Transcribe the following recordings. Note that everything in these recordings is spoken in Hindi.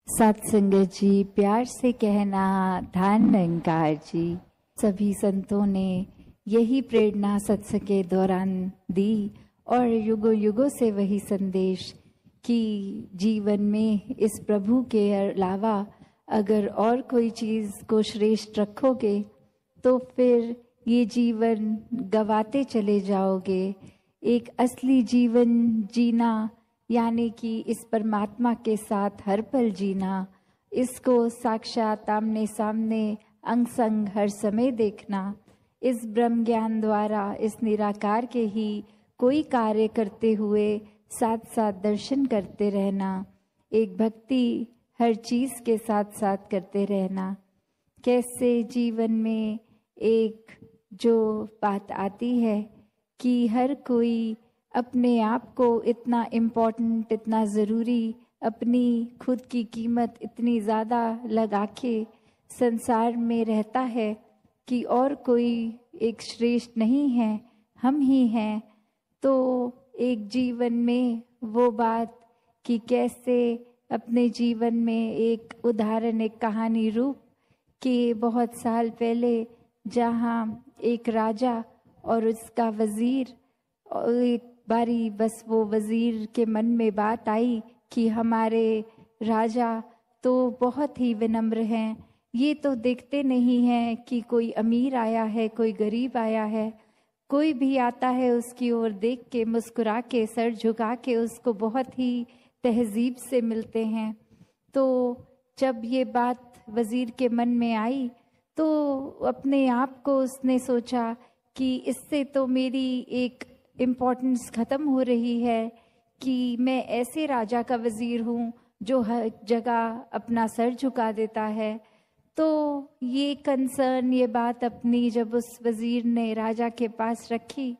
सत्संगत जी, प्यार से कहना ध्यान निरंकार जी। सभी संतों ने यही प्रेरणा सत्संग के दौरान दी और युगों युगों से वही संदेश कि जीवन में इस प्रभु के अलावा अगर और कोई चीज़ को श्रेष्ठ रखोगे तो फिर ये जीवन गवाते चले जाओगे। एक असली जीवन जीना यानी कि इस परमात्मा के साथ हर पल जीना, इसको साक्षात आमने सामने अंग संग हर समय देखना, इस ब्रह्म ज्ञान द्वारा इस निराकार के ही कोई कार्य करते हुए साथ साथ दर्शन करते रहना, एक भक्ति हर चीज़ के साथ साथ करते रहना। कैसे जीवन में एक जो बात आती है कि हर कोई अपने आप को इतना इम्पोर्टेंट, इतना ज़रूरी, अपनी खुद की कीमत इतनी ज़्यादा लगा के संसार में रहता है कि और कोई एक श्रेष्ठ नहीं है, हम ही हैं। तो एक जीवन में वो बात कि कैसे अपने जीवन में एक उदाहरण, एक कहानी रूप कि बहुत साल पहले जहाँ एक राजा और उसका वज़ीर, और एक बारी बस वो वज़ीर के मन में बात आई कि हमारे राजा तो बहुत ही विनम्र हैं, ये तो देखते नहीं हैं कि कोई अमीर आया है, कोई गरीब आया है, कोई भी आता है उसकी ओर देख के मुस्कुरा के सर झुका के उसको बहुत ही तहजीब से मिलते हैं। तो जब ये बात वज़ीर के मन में आई तो अपने आप को उसने सोचा कि इससे तो मेरी एक इम्पोर्टेंस ख़त्म हो रही है कि मैं ऐसे राजा का वज़ीर हूँ जो हर जगह अपना सर झुका देता है। तो ये कंसर्न, ये बात अपनी जब उस वज़ीर ने राजा के पास रखी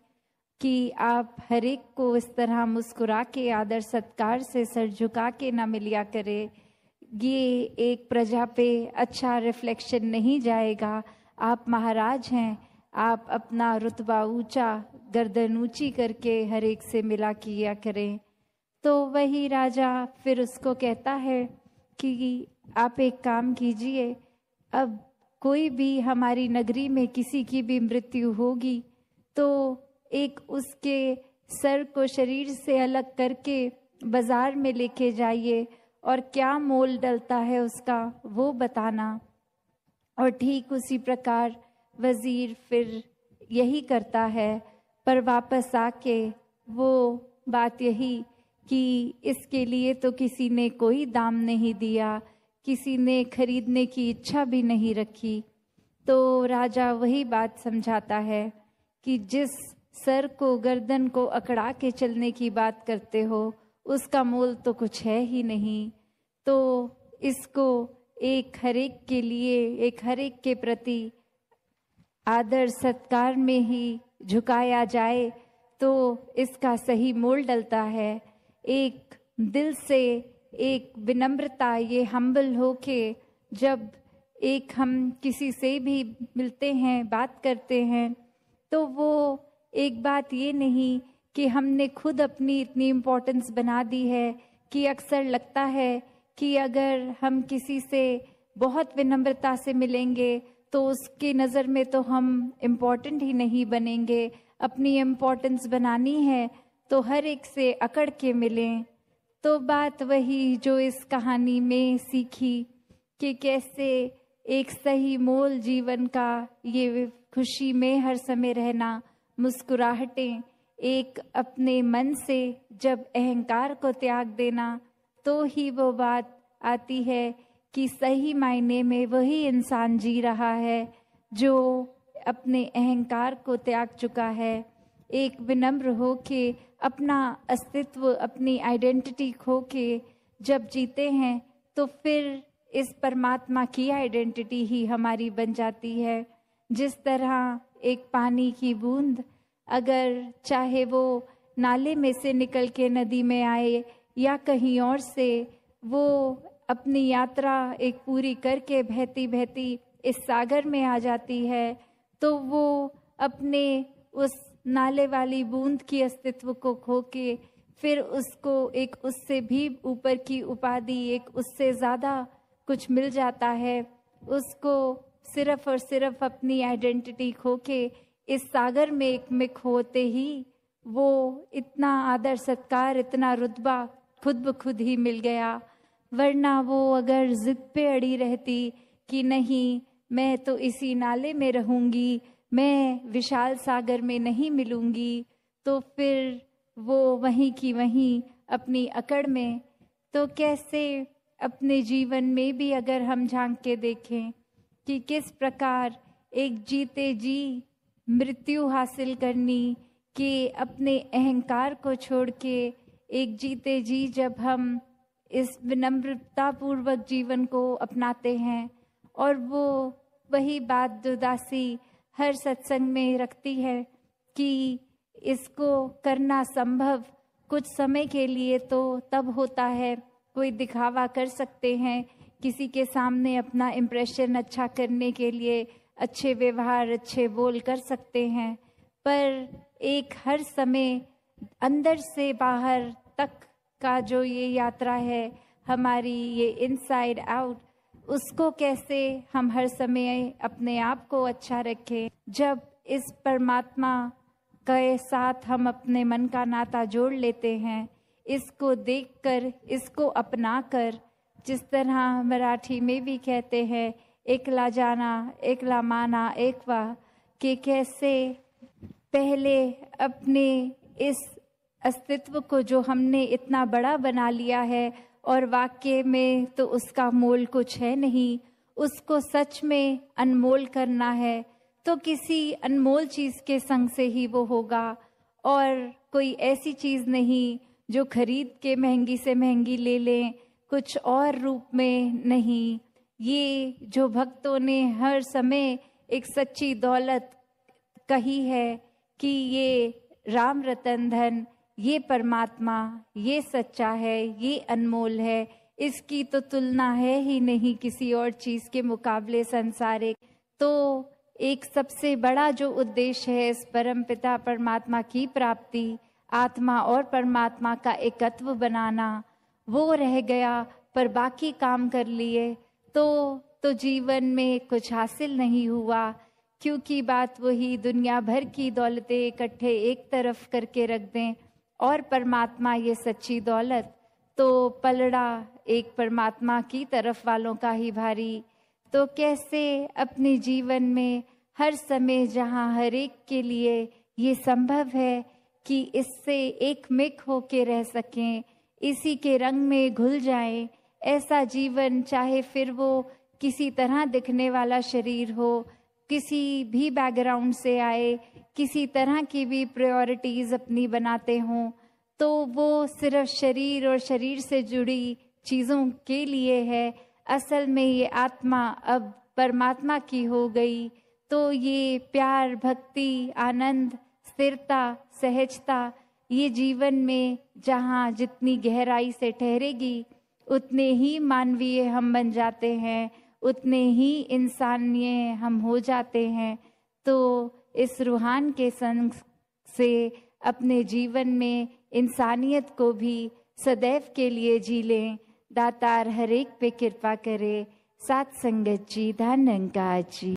कि आप हर एक को इस तरह मुस्कुरा के आदर सत्कार से सर झुका के ना मिलिया करे, ये एक प्रजा पे अच्छा रिफ्लेक्शन नहीं जाएगा। आप महाराज हैं, आप अपना रुतबा ऊंचा, गर्दन ऊंची करके हर एक से मिला किया करें। तो वही राजा फिर उसको कहता है कि आप एक काम कीजिए, अब कोई भी हमारी नगरी में किसी की भी मृत्यु होगी तो एक उसके सर को शरीर से अलग करके बाजार में लेके जाइए और क्या मोल डलता है उसका वो बताना। और ठीक उसी प्रकार वज़ीर फिर यही करता है, पर वापस आके वो बात यही कि इसके लिए तो किसी ने कोई दाम नहीं दिया, किसी ने खरीदने की इच्छा भी नहीं रखी। तो राजा वही बात समझाता है कि जिस सर को, गर्दन को अकड़ा के चलने की बात करते हो उसका मोल तो कुछ है ही नहीं। तो इसको एक हरेक के लिए, एक हरेक के प्रति आदर सत्कार में ही झुकाया जाए तो इसका सही मोल डलता है। एक दिल से एक विनम्रता, ये हम्बल होके जब एक हम किसी से भी मिलते हैं, बात करते हैं, तो वो एक बात ये नहीं कि हमने खुद अपनी इतनी इम्पोर्टेंस बना दी है कि अक्सर लगता है कि अगर हम किसी से बहुत विनम्रता से मिलेंगे तो उसकी नज़र में तो हम इम्पोर्टेंट ही नहीं बनेंगे। अपनी इम्पोर्टेंस बनानी है तो हर एक से अकड़ के मिलें। तो बात वही जो इस कहानी में सीखी कि कैसे एक सही मोल जीवन का, ये खुशी में हर समय रहना, मुस्कुराहटें, एक अपने मन से जब अहंकार को त्याग देना तो ही वो बात आती है कि सही मायने में वही इंसान जी रहा है जो अपने अहंकार को त्याग चुका है। एक विनम्र हो के अपना अस्तित्व, अपनी आइडेंटिटी खो के जब जीते हैं तो फिर इस परमात्मा की आइडेंटिटी ही हमारी बन जाती है। जिस तरह एक पानी की बूंद अगर चाहे वो नाले में से निकल के नदी में आए या कहीं और से, वो अपनी यात्रा एक पूरी करके बहती बहती इस सागर में आ जाती है तो वो अपने उस नाले वाली बूंद की अस्तित्व को खो के फिर उसको एक उससे भी ऊपर की उपाधि, एक उससे ज़्यादा कुछ मिल जाता है। उसको सिर्फ और सिर्फ अपनी आइडेंटिटी खो के इस सागर में एक में खोते ही वो इतना आदर सत्कार, इतना रुतबा खुद ब खुद ही मिल गया। वरना वो अगर जिद पे अड़ी रहती कि नहीं मैं तो इसी नाले में रहूंगी, मैं विशाल सागर में नहीं मिलूंगी, तो फिर वो वहीं की वहीं अपनी अकड़ में। तो कैसे अपने जीवन में भी अगर हम झांक के देखें कि किस प्रकार एक जीते जी मृत्यु हासिल करनी, कि अपने अहंकार को छोड़ के एक जीते जी जब हम इस विनम्रता पूर्वक जीवन को अपनाते हैं, और वो वही बात जो दासी हर सत्संग में रखती है कि इसको करना संभव कुछ समय के लिए तो तब होता है, कोई दिखावा कर सकते हैं, किसी के सामने अपना इम्प्रेशन अच्छा करने के लिए अच्छे व्यवहार, अच्छे बोल कर सकते हैं, पर एक हर समय अंदर से बाहर तक का जो ये यात्रा है हमारी, ये इनसाइड आउट, उसको कैसे हम हर समय अपने आप को अच्छा रखें। जब इस परमात्मा के साथ हम अपने मन का नाता जोड़ लेते हैं, इसको देखकर, इसको अपनाकर, जिस तरह मराठी में भी कहते हैं एकला जाना एकला माना एकवा, कि कैसे पहले अपने इस अस्तित्व को जो हमने इतना बड़ा बना लिया है और वाकई में तो उसका मोल कुछ है नहीं, उसको सच में अनमोल करना है तो किसी अनमोल चीज़ के संग से ही वो होगा, और कोई ऐसी चीज़ नहीं जो खरीद के महंगी से महंगी ले लें, कुछ और रूप में नहीं। ये जो भक्तों ने हर समय एक सच्ची दौलत कही है कि ये राम रतन धन, ये परमात्मा, ये सच्चा है, ये अनमोल है, इसकी तो तुलना है ही नहीं किसी और चीज़ के मुकाबले संसारिक। तो एक सबसे बड़ा जो उद्देश्य है इस परम पिता परमात्मा की प्राप्ति, आत्मा और परमात्मा का एकत्व बनाना, वो रह गया, पर बाकी काम कर लिए तो जीवन में कुछ हासिल नहीं हुआ। क्योंकि बात वही, दुनिया भर की दौलतें इकट्ठे एक तरफ करके रख दें और परमात्मा ये सच्ची दौलत, तो पलड़ा एक परमात्मा की तरफ वालों का ही भारी। तो कैसे अपने जीवन में हर समय जहाँ हर एक के लिए ये संभव है कि इससे एक मिक होके रह सकें, इसी के रंग में घुल जाएं, ऐसा जीवन, चाहे फिर वो किसी तरह दिखने वाला शरीर हो, किसी भी बैकग्राउंड से आए, किसी तरह की भी प्रायोरिटीज़ अपनी बनाते हों, तो वो सिर्फ शरीर और शरीर से जुड़ी चीज़ों के लिए है। असल में ये आत्मा अब परमात्मा की हो गई, तो ये प्यार, भक्ति, आनंद, स्थिरता, सहजता, ये जीवन में जहाँ जितनी गहराई से ठहरेगी, उतने ही मानवीय हम बन जाते हैं, उतने ही इंसानिय हम हो जाते हैं। तो इस रूहान के संग से अपने जीवन में इंसानियत को भी सदैव के लिए जी लें। दातार हर एक पे कृपा करे। साथ संगत जी, धन निरंकार जी।